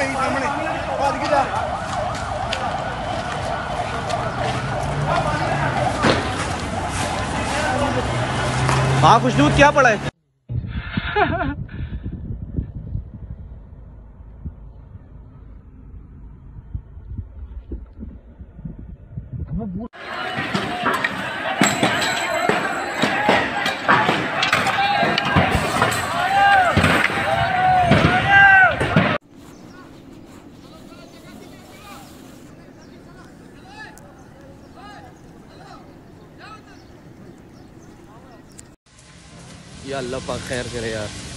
पई सामने भज के जा हाँ खुशनूर क्या पड़ा है? या अल्लाह पाक खैर करे यार।